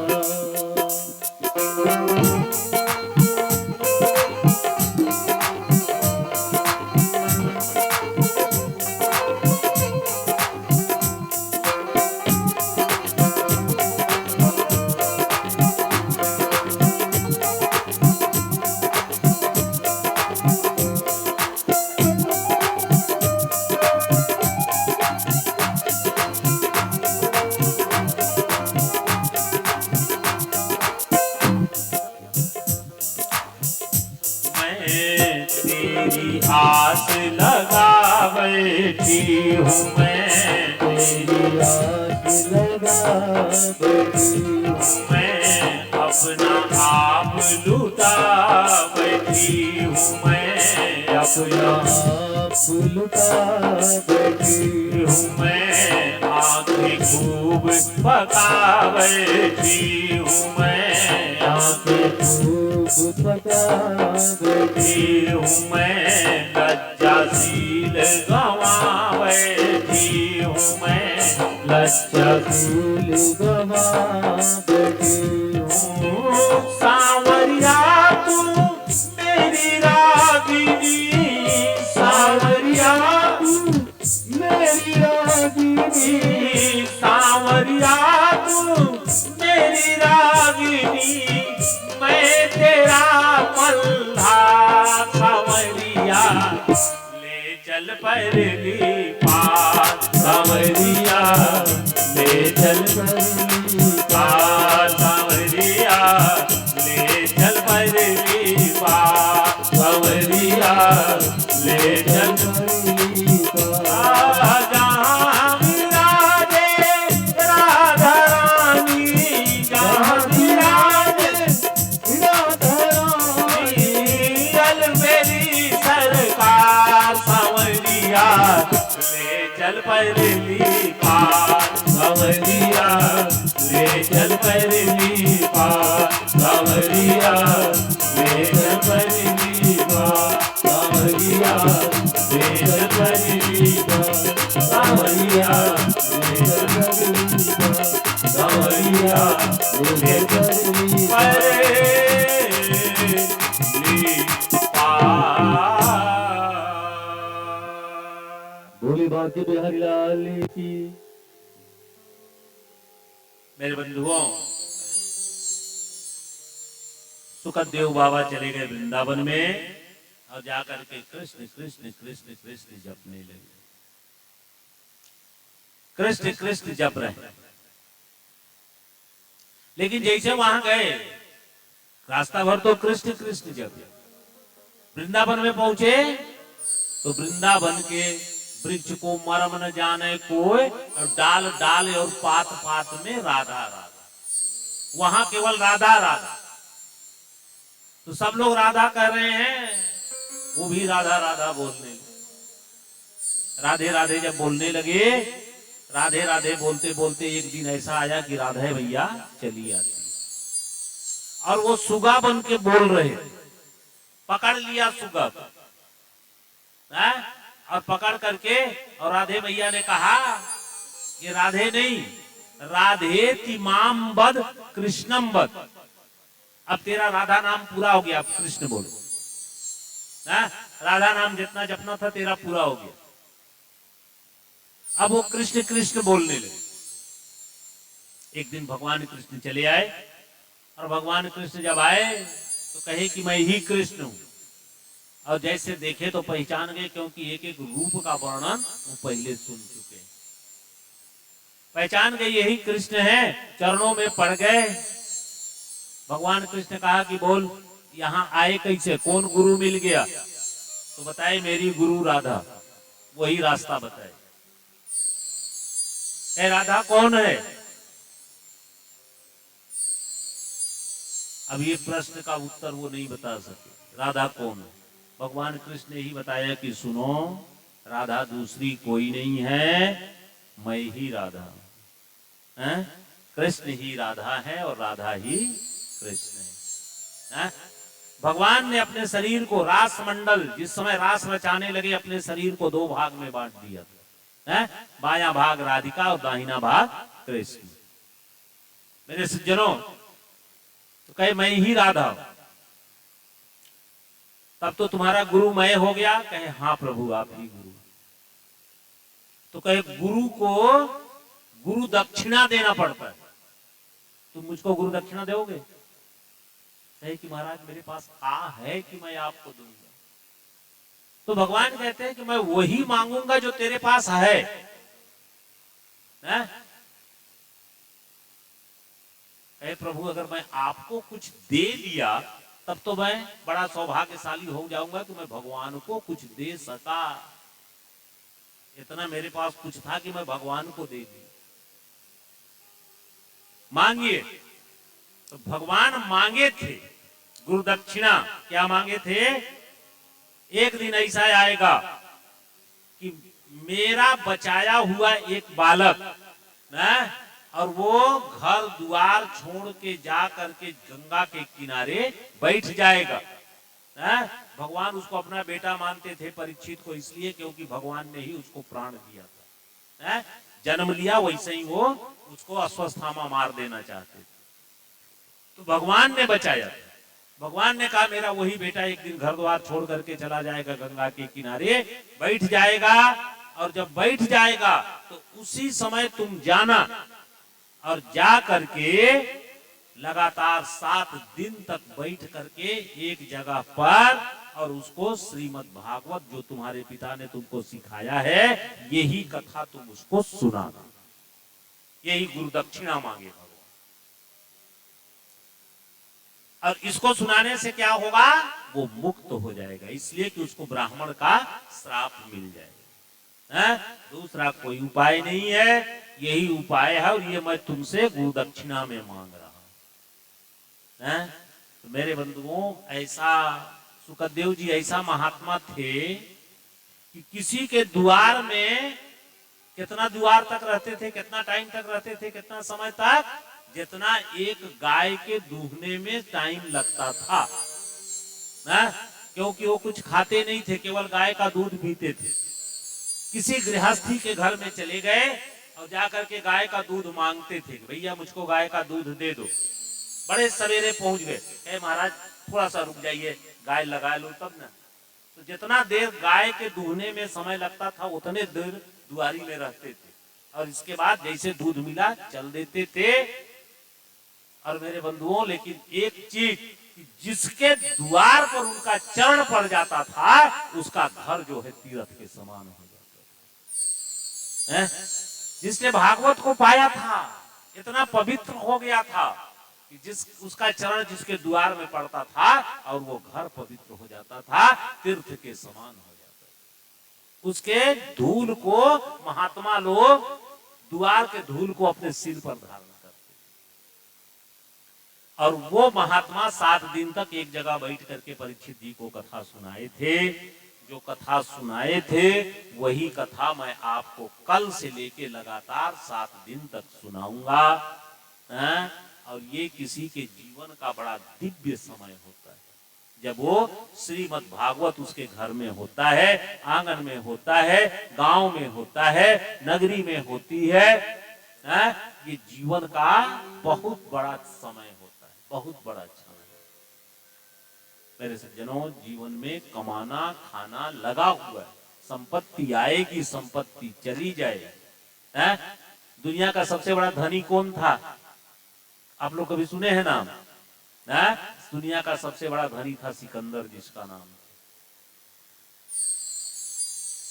मैं तेरी आस लगा बैठी हूँ, मैं तेरी आस लगा बैठी हूँ, मैं अपना आप लुटा बैठी हूँ, मैं अपना आप लुटा बैठी हूँ, मैं आंखें खूब पका बैठी हूँ, मैं आंखें खूब पका बैठी हूँ, मैं लज्जाशील गवा बैठी हूँ, मैं लज्जाशील गवा बैठी हूँ। सांवरिया तू मेरी रागिनी, सांवरिया तू मेरी रागिनी, सांवरिया तू मेरी रागिनी, मैं तेरा मल्हार सांवरिया, ले चल परली पार सांवरिया, ले चल परली पार सांवरिया, ले चल परली पार सांवरिया, ले चल परली पार। जहाँ विराजे राधा रानी, जहाँ विराजे राधा रानी, अलबेली सरकार सांवरिया, ले चल परली पार सांवरिया, ले चल परली पार सांवरिया, ले चल परली पार सांवरिया, ले चल परली पार सांवरिया, ले चल परली पार सांवरिया, ले चल परली पार। भोले बाके बिहारी लाल की। मेरे बंधुओं, सुखदेव बाबा चले गए वृंदावन में और जाकर के कृष्ण कृष्ण कृष्ण कृष्ण जपने लगे। कृष्ण कृष्ण जप रहे, लेकिन जैसे वहां गए रास्ता भर तो कृष्ण कृष्ण जप। वृंदावन में पहुंचे तो वृंदावन के वृक्ष को मरम न जाने कोई, और डाल डाल और पात पात में राधा राधा, वहां केवल राधा राधा। तो सब लोग राधा कह रहे हैं, वो भी राधा राधा बोलने लगे। राधे राधे जब बोलने लगे, राधे राधे बोलते बोलते एक दिन ऐसा आया कि राधे भैया चली आती, और वो सुगा बन के बोल रहे, पकड़ लिया सुगा और पकड़ करके, और राधे भैया ने कहा ये राधे नहीं, राधे तिमाम बद कृष्णम बद, अब तेरा राधा नाम पूरा हो गया, अब कृष्ण बोलो। हाँ? राधा नाम जितना जपना था तेरा पूरा हो गया। अब वो कृष्ण कृष्ण बोलने लगे। एक दिन भगवान कृष्ण चले आए, और भगवान कृष्ण जब आए तो कहे कि मैं ही कृष्ण हूं। और जैसे देखे तो पहचान गए, क्योंकि एक एक रूप का वर्णन वो पहले सुन चुके। पहचान गए यही कृष्ण है, चरणों में पड़ गए। भगवान कृष्ण कहा कि बोल यहाँ आए कैसे, कौन गुरु मिल गया? तो बताए मेरी गुरु राधा। वही रास्ता बताए। राधा कौन है? अब ये प्रश्न का उत्तर वो नहीं बता सके, राधा कौन है। भगवान कृष्ण ने ही बताया कि सुनो, राधा दूसरी कोई नहीं है, मैं ही राधा। हैं? कृष्ण ही राधा है और राधा ही कृष्ण है। हैं? भगवान ने अपने शरीर को, रास मंडल, जिस समय रास रचाने लगे, अपने शरीर को दो भाग में बांट दिया था। हैं? बायां भाग राधिका और दाहिना भाग कृष्ण। मेरे सज्जनों, तो कहे मैं ही राधा हूं। तब तो तुम्हारा गुरु मैं हो गया? कहे हाँ प्रभु आप ही गुरु। तो कहे गुरु को गुरु दक्षिणा देना पड़ता है, तुम मुझको गुरु दक्षिणा दोगे? कहे कि महाराज मेरे पास आ है कि मैं आपको दूंगा। तो भगवान कहते हैं कि मैं वही मांगूंगा जो तेरे पास है। कहे प्रभु अगर मैं आपको कुछ दे दिया तब तो मैं बड़ा सौभाग्यशाली हो जाऊंगा कि मैं भगवान को कुछ दे सका। इतना मेरे पास कुछ था कि मैं भगवान को दे दी। मांगिए। तो भगवान मांगे थे गुरु दक्षिणा। क्या मांगे थे? एक दिन ऐसा आएगा कि मेरा बचाया हुआ एक बालक न, और वो घर द्वार छोड़ के जा करके गंगा के किनारे बैठ जाएगा। भगवान उसको अपना बेटा मानते थे, परीक्षित को, इसलिए क्योंकि भगवान ने ही उसको प्राण दिया था। जन्म लिया वैसे ही वो उसको अश्वत्थामा मार देना चाहते थे, तो भगवान ने बचाया। भगवान ने कहा मेरा वही बेटा एक दिन घर द्वार छोड़ करके चला जाएगा, गंगा के किनारे बैठ जाएगा, और जब बैठ जाएगा तो उसी समय तुम जाना और जा करके लगातार 7 दिन तक बैठ करके एक जगह पर, और उसको श्रीमद् भागवत जो तुम्हारे पिता ने तुमको सिखाया है, यही कथा तुम उसको सुनाना। यही गुरु दक्षिणा मांगे भगवान। और इसको सुनाने से क्या होगा? वो मुक्त हो जाएगा, इसलिए कि उसको ब्राह्मण का श्राप मिल जाएगा। दूसरा कोई उपाय नहीं है, यही उपाय है, और ये मैं तुमसे गुरु दक्षिणा में मांग रहा हूं। तो मेरे बंधुओं, ऐसा सुखदेव जी ऐसा महात्मा थे कि किसी के द्वार में कितना द्वार तक रहते थे, कितना टाइम तक रहते थे, कितना समय तक, जितना एक गाय के दूहने में टाइम लगता था ना, क्योंकि वो कुछ खाते नहीं थे, केवल गाय का दूध पीते थे। किसी गृहस्थी के घर में चले गए और जाकर के गाय का दूध मांगते थे, भैया मुझको गाय का दूध दे दो। बड़े सवेरे पहुंच गए, महाराज थोड़ा सा रुक जाइए, गाय लगा लो तब ना। तो जितना देर गाय के दूहने में समय लगता था, उतने देर दुआरी में रहते थे, और इसके बाद जैसे दूध मिला चल देते थे। और मेरे बंधुओं, लेकिन एक चीज, जिसके द्वार पर उनका चरण पड़ जाता था, उसका घर जो है तीर्थ के समान हो जाता था। जिसने भागवत को पाया था, इतना पवित्र हो गया था कि उसका चरण जिसके द्वार में पड़ता था, और वो घर पवित्र हो जाता था, तीर्थ के समान हो जाता था। उसके धूल को महात्मा लोग, द्वार के धूल को अपने सिर पर धारण करते, और वो महात्मा 7 दिन तक एक जगह बैठ करके परीक्षित जी को कथा सुनाए थे। जो कथा सुनाए थे वही कथा मैं आपको कल से लेके लगातार 7 दिन तक सुनाऊंगा। और ये किसी के जीवन का बड़ा दिव्य समय होता है, जब वो श्रीमद् भागवत उसके घर में होता है, आंगन में होता है, गांव में होता है, नगरी में होती है। ये जीवन का बहुत बड़ा समय होता है, बहुत बड़ा समय। मेरे सज्जनों, जीवन में कमाना खाना लगा हुआ है। संपत्ति आएगी, संपत्ति चली जाएगी। हैं? दुनिया का सबसे बड़ा धनी कौन था? आप लोग कभी सुने हैं नाम? हैं? दुनिया का सबसे बड़ा धनी था सिकंदर, जिसका नाम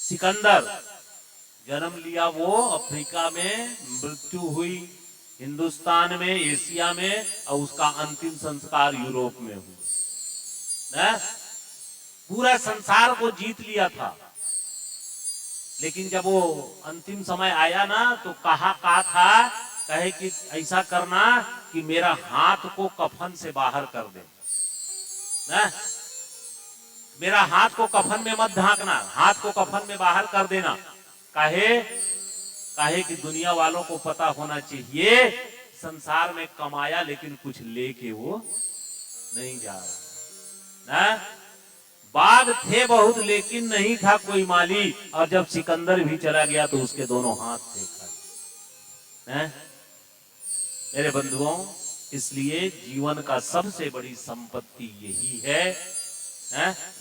सिकंदर। जन्म लिया वो अफ्रीका में, मृत्यु हुई हिंदुस्तान में, एशिया में, और उसका अंतिम संस्कार यूरोप में हुआ। पूरा संसार को जीत लिया था, लेकिन जब वो अंतिम समय आया ना, तो कहा था, कहे कि ऐसा करना कि मेरा हाथ को कफन से बाहर कर दे। ना? मेरा हाथ को कफन में मत ढांकना, हाथ को कफन में बाहर कर देना। काहे कि दुनिया वालों को पता होना चाहिए संसार में कमाया, लेकिन कुछ लेके वो नहीं जा रहा। ना? बाग थे बहुत, लेकिन नहीं था कोई माली। और जब सिकंदर भी चला गया तो उसके दोनों हाथ थे खाली। मेरे बंधुओं, इसलिए जीवन का सबसे बड़ी संपत्ति यही है,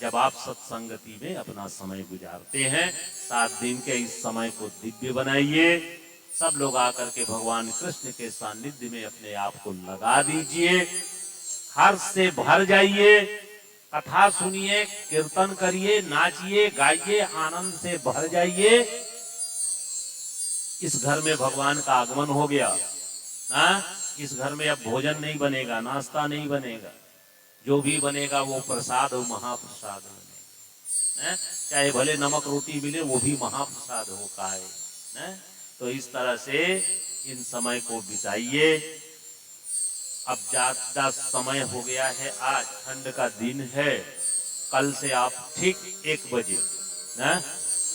जब आप सत्संगति में अपना समय गुजारते हैं। 7 दिन के इस समय को दिव्य बनाइए। सब लोग आकर के भगवान कृष्ण के सानिध्य में अपने आप को लगा दीजिए। हर्ष से भर जाइए, कथा सुनिए, कीर्तन करिए, नाचिए, गाइए, आनंद से भर जाइए। इस घर में भगवान का आगमन हो गया। इस घर में अब भोजन नहीं बनेगा, नाश्ता नहीं बनेगा, जो भी बनेगा वो प्रसाद और महाप्रसाद बनेगा। चाहे भले नमक रोटी मिले, वो भी महाप्रसाद हो खाए। तो इस तरह से इन समय को बिताइए। अब ज्यादा समय हो गया है, आज ठंड का दिन है। कल से आप ठीक 1 बजे,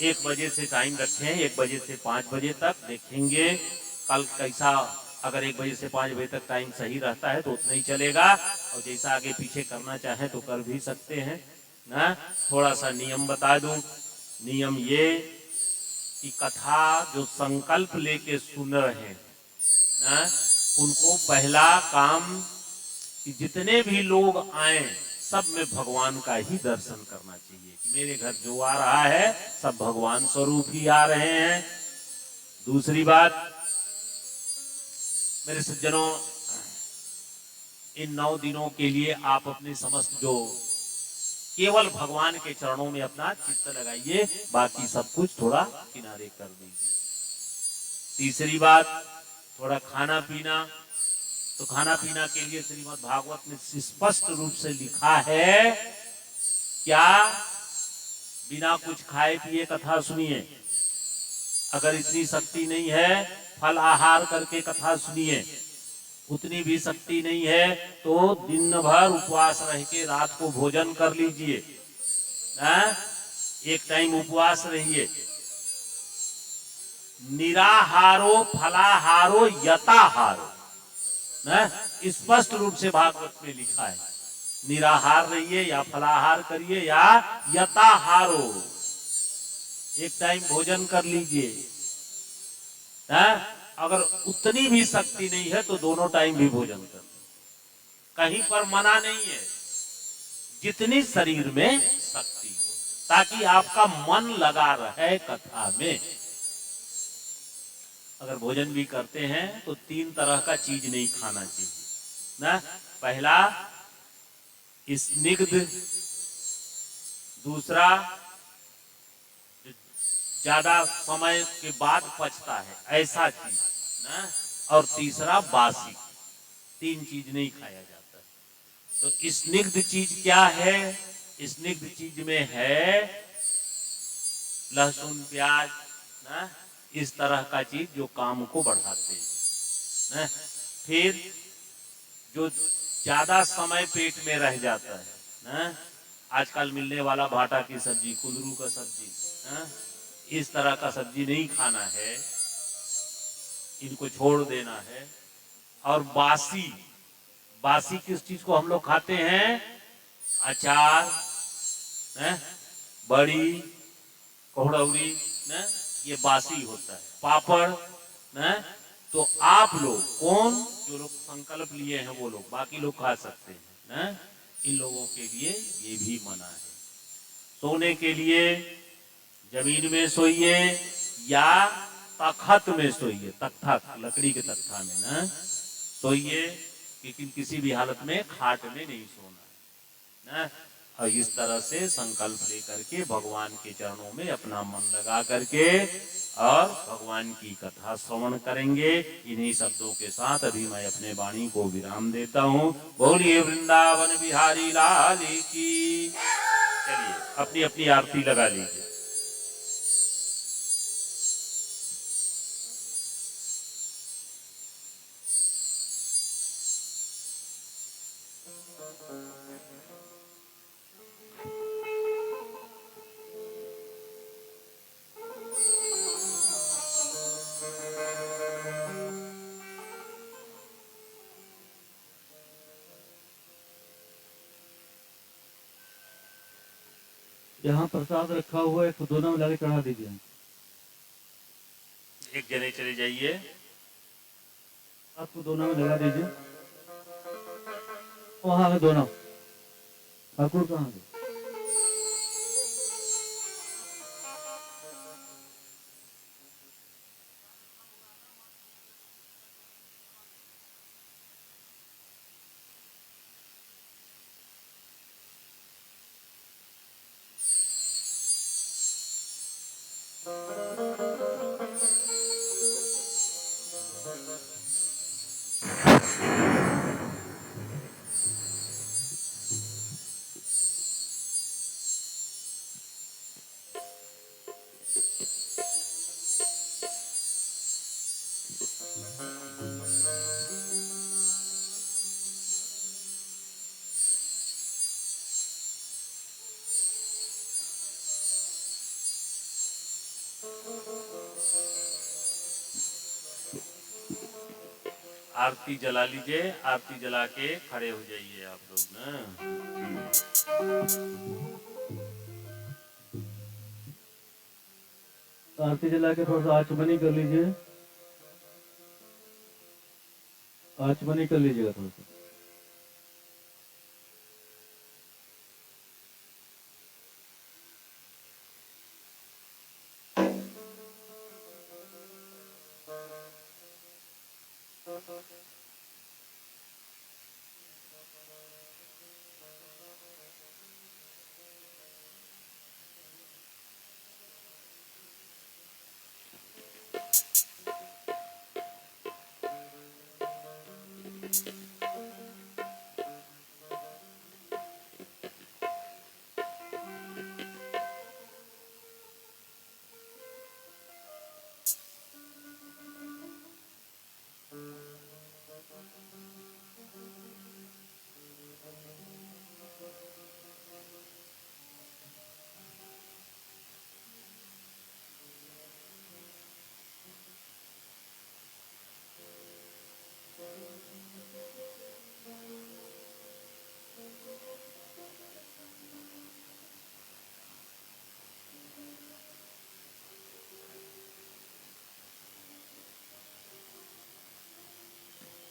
1 बजे से टाइम रखे हैं, 1 बजे से 5 बजे तक देखेंगे कल कैसा। अगर 1 बजे से 5 बजे तक टाइम सही रहता है तो उतना ही चलेगा, और जैसा आगे पीछे करना चाहे तो कर भी सकते हैं ना। थोड़ा सा नियम बता दूं। नियम ये कि कथा जो संकल्प लेके सुन रहे हैं ना, उनको पहला काम कि जितने भी लोग आए सब में भगवान का ही दर्शन करना चाहिए कि मेरे घर जो आ रहा है सब भगवान स्वरूप ही आ रहे हैं। दूसरी बात, मेरे सज्जनों, इन 9 दिनों के लिए आप अपने समस्त जो केवल भगवान के चरणों में अपना चित्त लगाइए, बाकी सब कुछ थोड़ा किनारे कर दीजिए। तीसरी बात, थोड़ा खाना पीना। तो खाना पीना के लिए श्रीमद् भागवत में स्पष्ट रूप से लिखा है, क्या बिना कुछ खाए पिए कथा सुनिए। अगर इतनी शक्ति नहीं है, फल आहार करके कथा सुनिए। उतनी भी शक्ति नहीं है तो दिन भर उपवास रह के रात को भोजन कर लीजिए। एक टाइम उपवास रहिए। निराहारो फलाहारो यताहारो, स्पष्ट रूप से भागवत में लिखा है। निराहार रहिए या फलाहार करिए या यताहारो, एक टाइम भोजन कर लीजिए। अगर उतनी भी शक्ति नहीं है तो दोनों टाइम भी भोजन कर। कहीं पर मना नहीं है, जितनी शरीर में शक्ति हो, ताकि आपका मन लगा रहे कथा में। अगर भोजन भी करते हैं तो 3 तरह का चीज नहीं खाना चाहिए ना। पहला स्निग्ध, दूसरा ज्यादा समय के बाद पचता है ऐसा चीज ना, और तीसरा बासी। 3 चीज नहीं खाया जाता है। तो स्निग्ध चीज क्या है? स्निग्ध चीज में है लहसुन प्याज ना, इस तरह का चीज जो काम को बढ़ाते हैं। फिर जो ज्यादा समय पेट में रह जाता है ना, आजकल मिलने वाला भाटा की सब्जी, कुंदरू का सब्जी ना, इस तरह का सब्जी नहीं खाना है, इनको छोड़ देना है। और बासी, बासी किस चीज को हम लोग खाते हैं? अचार, बड़ी, कोहड़ौरी, ये बासी होता है। पापड़, तो आप लोग कौन, जो लोग संकल्प लिए हैं वो लोग, बाकी लोग खा सकते हैं। इन लोगों के लिए ये भी मना है। सोने के लिए जमीन में सोइए या तखत में सोइए, तख्ता लकड़ी के तख्ता में ना सोइए, लेकिन किसी भी हालत में खाट में नहीं सोना है ना। और इस तरह से संकल्प लेकर के भगवान के चरणों में अपना मन लगा करके और भगवान की कथा श्रवण करेंगे। इन्हीं शब्दों के साथ अभी मैं अपने वाणी को विराम देता हूँ। बोलिए वृंदावन बिहारी लाल की। चलिए अपनी अपनी आरती लगा लीजिए। यहाँ प्रसाद रखा हुआ है, दोनों में लाके चढ़ा दीजिए। एक जने चले जाइए, आपको दोनों में लगा दीजिए। वहां है दोनों। ठाकुर कहाँ है? आरती जला लीजिए। आरती जला के खड़े हो जाइए आप लोग ना। आरती जला के थोड़ा सा आचमनी कर लीजिए। आचमनी कर लीजिएगा थोड़ा सा।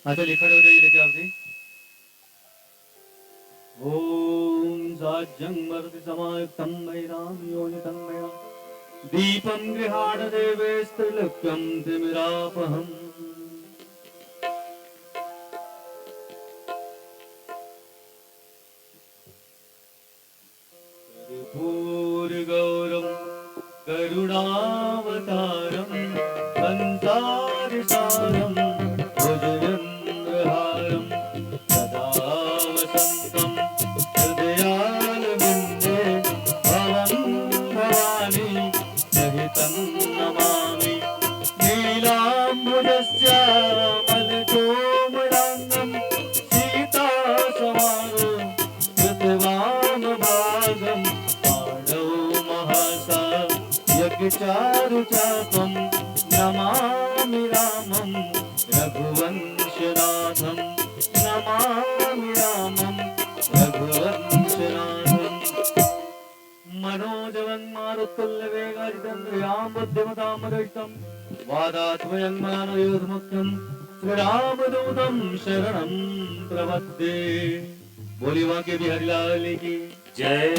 हाँ चलिए खड़े हो जाइए, लेके आरती। ओम साज्यं मरति समायुक्तं वैराम योनितं मया दीपं गृहाण देवेस्त्रिलोक्यं तिमिरापहम्। कर्पूरगौरं करुणावतारं संसारसारं भुजगेन्द्रहारं सदा वसन्तं हृदयारविन्दे भवं भवानी सहितं नमामि। नीलाम्बुजश्यामलकोमलाङ्गं सीतासमानो कृतवामभागं पाणौ महासा यज्ञचारुचापं नमामि रामं रघुवंशनाथं नमामि रामं रघुवंशनाथं। मनोजवं मारुतुल्यवेगाजितं यां बुद्धिमतामगैतं वादात्मयं मानयोधमुख्यं श्रीरामदूतं शरणं प्रपद्ये। बोली वहां के बिहारी लाल की जय।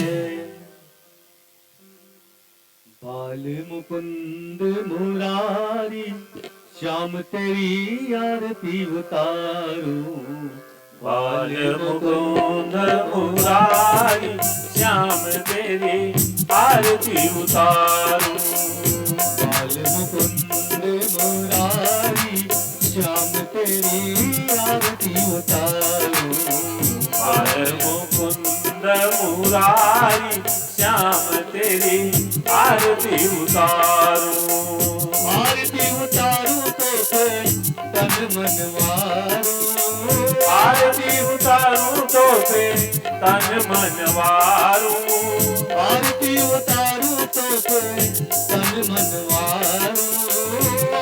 बाल मुकुंद मुरारी श्याम तेरी आरती उतारूं। बाल मुकुंद मुरारी श्याम तेरी आरती उतारूं। बाल मुकुंद मुरारी श्याम तेरी आरती उतारूं। बाल मुकुंद मुरारी श्याम तेरी आरती उतारूं। आरती उतारूं तो फिर तन मन वारूं। आरती उतारूं तो से तन मन वारूं। आरती उतारूं तो फिर तन मन वारूं।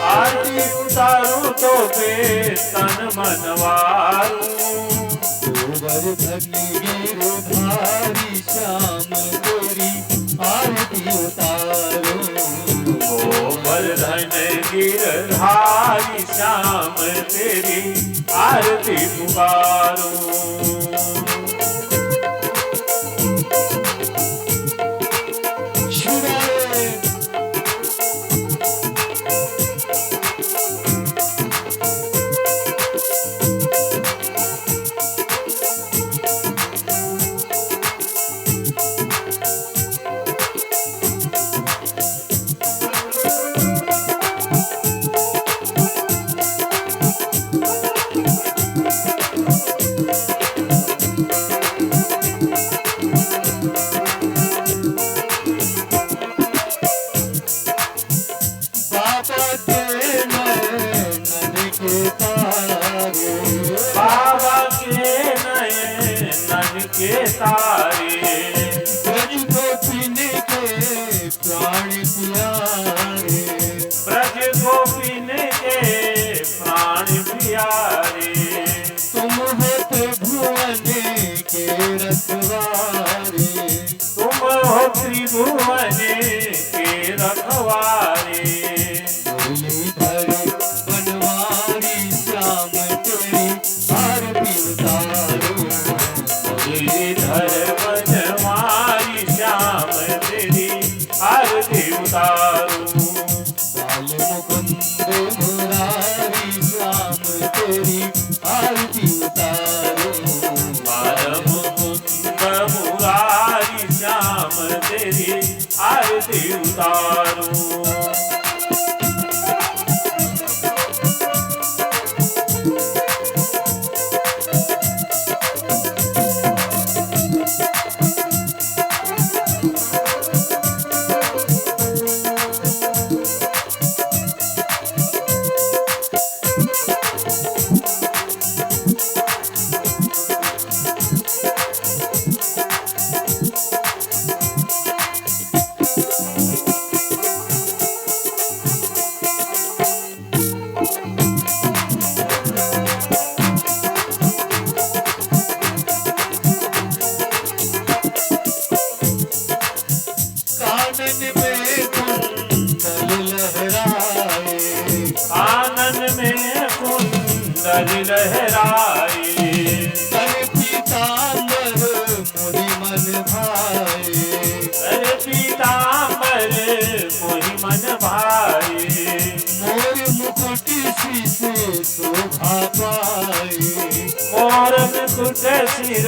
आरती उतारूं तो से तन मन वारूं। गोवर्धन गिरधारी श्याम तेरी आरती उतारूं। गोवर्धन गिरधारी श्याम तेरी आरती पुकारूं। बाबा के नयन के तारे। ब्रज गोपिन के प्राण प्यारे। ब्रज गोपिन के प्राण प्यारे। तुम हो त्रिभुवन के रखवारे। तुम हो त्रिभुवन के रखवारे। मुरलीधर बनवारी श्याम तेरी आरती उतारूं। मुरलीधर बनवारी श्याम तेरी आरती उतारूं। बाल मुकुंद मुरारी श्याम तेरी आरती उतारूं। बाल मुकुंद मुरारी श्याम तेरी आरती उतारूं। कुंडल लहराए। कर पीताम्बर मोहि मन भाए। कर पीताम्बर मोहि मन भाए। मोर मुकुट शीश शोभा पाए। मोर मुकुट सिर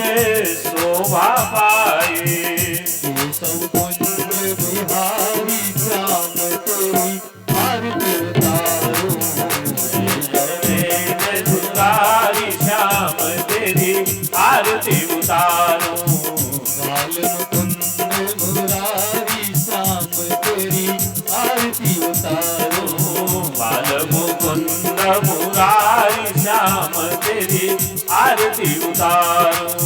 शोभा पाए। केशव कुंज बिहारी श्याम तेरी आरती उतारूं। दुलारी श्याम तेरी आरती उतारूं। बाल मुकुंद मुरारी श्याम तेरी आरती उतारूं। बाल मुकुंद मुरारी श्याम तेरी आरती उतारूं।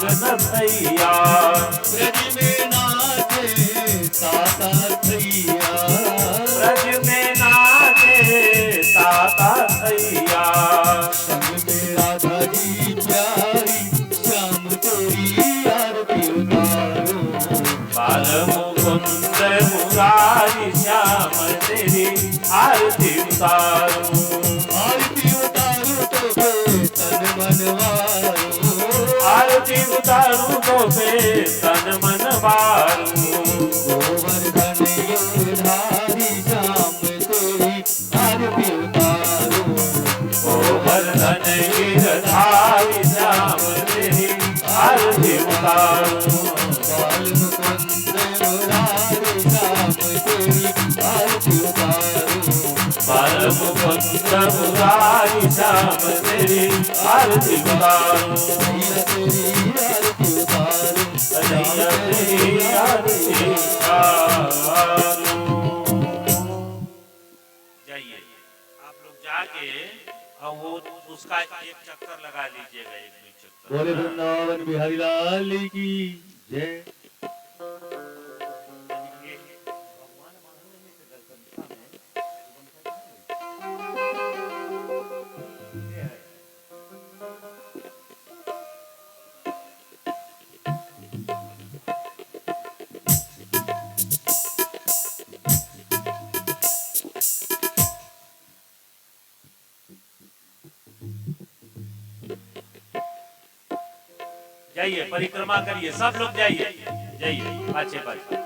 न थैया। ब्रज में नाचे ताता थैया, ब्रज में नाचे ताता थैया। संग में राधा जी प्यारी, श्याम तेरी आरती उतारो। बाल मुकुंद मुरारी श्याम तेरी आरती उतारो। आरती उतारो तो फिर तन मन वारो, आरती उतारू तो फिर तन मन वारू। गोवर्धन गिरधारी श्याम तेरी आरती उतारो। गोवर्धन गिरधारी श्याम तेरी आरती उतारू। बाल मुकुंद मुरारी श्याम तेरी आरती उतारो। बाल मुकुंद मुरारी श्याम तेरी आरती उतारू। मैया तेरी आरती उतारो, कन्हैया तेरी आरती उतारू। जाइए आप लोग जाके और वो उसका एक चक्कर लगा लीजिएगा, एक भी चक्कर। बोले वृंदावन बिहारी लाल की जय। जाइए परिक्रमा करिए, सब लोग जाइए, जाइए पाछे पाछे।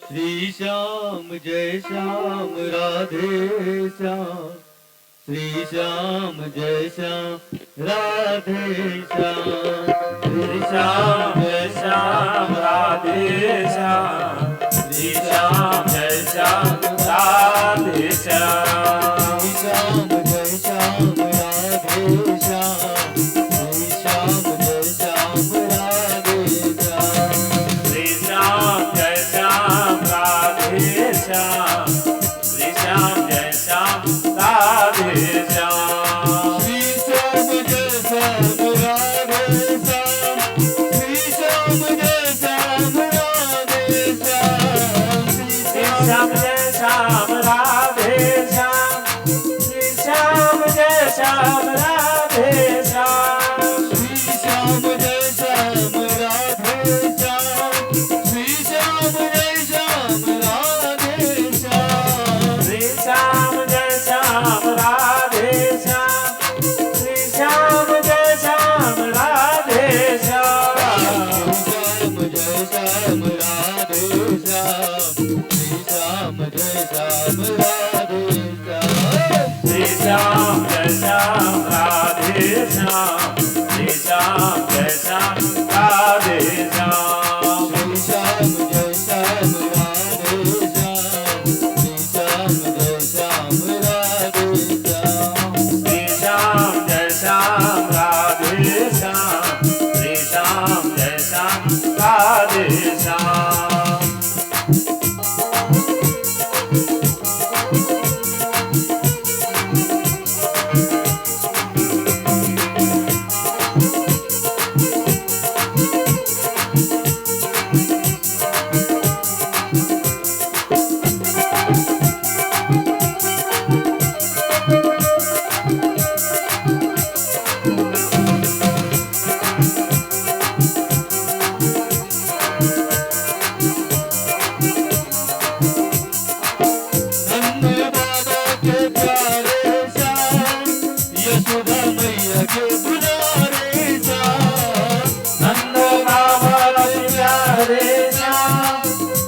श्री श्याम जय श्याम राधे श्याम, श्री श्याम जय श्याम राधे श्याम। श्री श्याम जय श्याम राधे श्याम, श्री श्याम जय श्याम राधे श्याम। श्री श्याम जय श्याम राधे श्याम, श्री श्याम जय श्याम राधे श्याम। श्री श्याम जय श्याम राधे श्याम, श्री श्याम जय श्याम राधे श्याम। श्री श्याम जय श्याम राधे श्याम, श्री श्याम जय श्याम राधे श्याम। श्री श्याम जय श्याम राधे श्याम, श्री श्याम जय श्याम राधे श्याम। श्री श्याम जय श्याम राधे श्याम, श्री श्याम जय श्याम राधे श्याम। श्री श्याम जय श्याम राधे श्याम, श्री श्याम जय श्याम राधे श्याम। श्याम जय श्याम राधे श्याम, श्री श्याम जय श्याम राधे श्याम। श्री श्याम जय श्याम राधे श्याम, श्री श्याम जय श्याम राधे श्याम। श्री श्याम जय श्याम राधे श्याम, श्री श्याम जय श्याम राधे श्याम। श्री श्याम जय श्याम राधे श्याम, श्री श्याम जय श्याम राधे श्याम।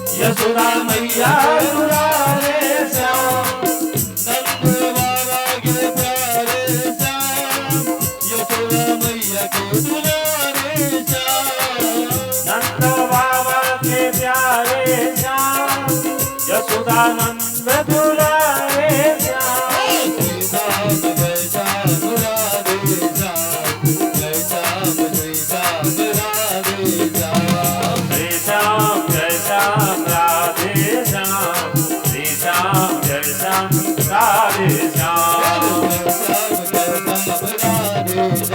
यशोदा मैया दुलारे श्याम, नंद बाबा के प्यारे श्याम, यशोदा मैया के दुलारे श्याम। नंद बाबा के प्यारे श्याम, यशोदानंद दुलारे श्याम। जय श्याम राधे श्याम, जय श्याम राधे श्याम। श्री श्याम जय श्याम राधे श्याम,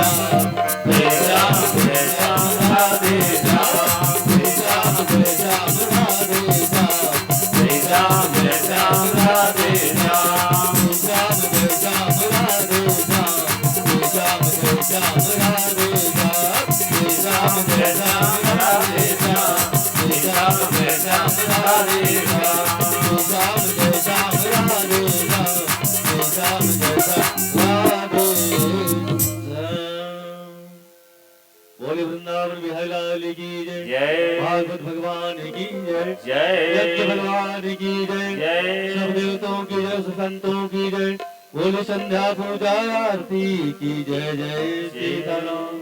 श्याम जय श्याम राधे श्याम जय श्याम राधे श्याम जय श्याम राधे श्याम जय श्याम राधे श्याम जय श्याम राधे श्याम जय श्याम राधे श्याम जय श्याम राधे श्याम जय श्याम राधे श्याम जय श्याम राधे बोले वृंदावन बिहारी लाल की जय भागवत भगवान की जय यज्ञ भगवान की जय सब देवताओं की जय संतों की जय बोले संध्या पूजा आरती की जय जय सीताराम।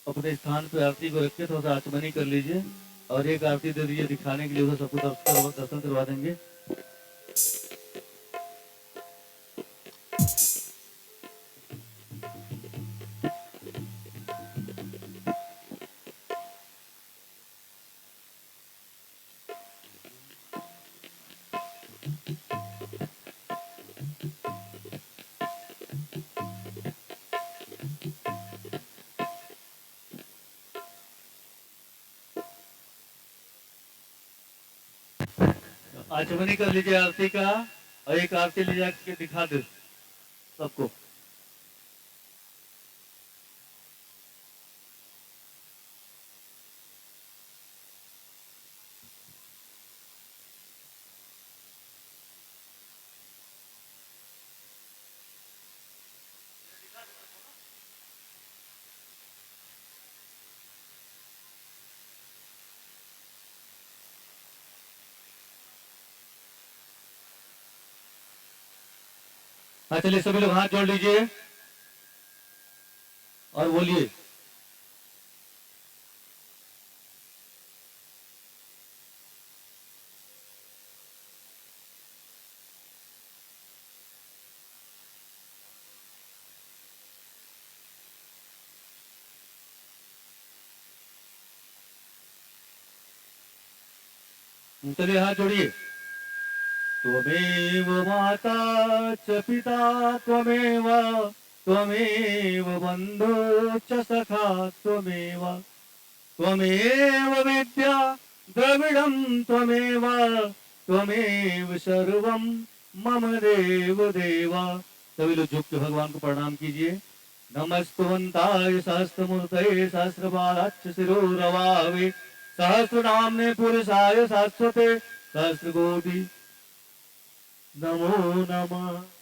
अपने स्थान पे आरती को रख के थोड़ा सा आचमनी कर लीजिए और एक आरती दे दीजिए दिखाने के लिए उधर सबको दर्शन करवा देंगे। आचमनी कर लीजिए आरती का और एक आरती ले जाके दिखा दे सबको। हाँ चलिए सभी लोग हाथ जोड़ लीजिए और बोलिए चलिए हाथ जोड़िए। त्वमेव माता च पिता त्वमेव त्वमेव बन्धु च सखा त्वमेव त्वमेव विद्या द्रविडं त्वमेव त्वमेव सर्वं मम देव देव। सभी लोग झुक के भगवान को प्रणाम कीजिए। नमस्तुवन्ताय सहस्रमूर्तये सहस्रपादाच्च शिरोरवावे सहस्रनाम्ने पुरुषाय शाश्वते सहस्रकोटि नमो नमः।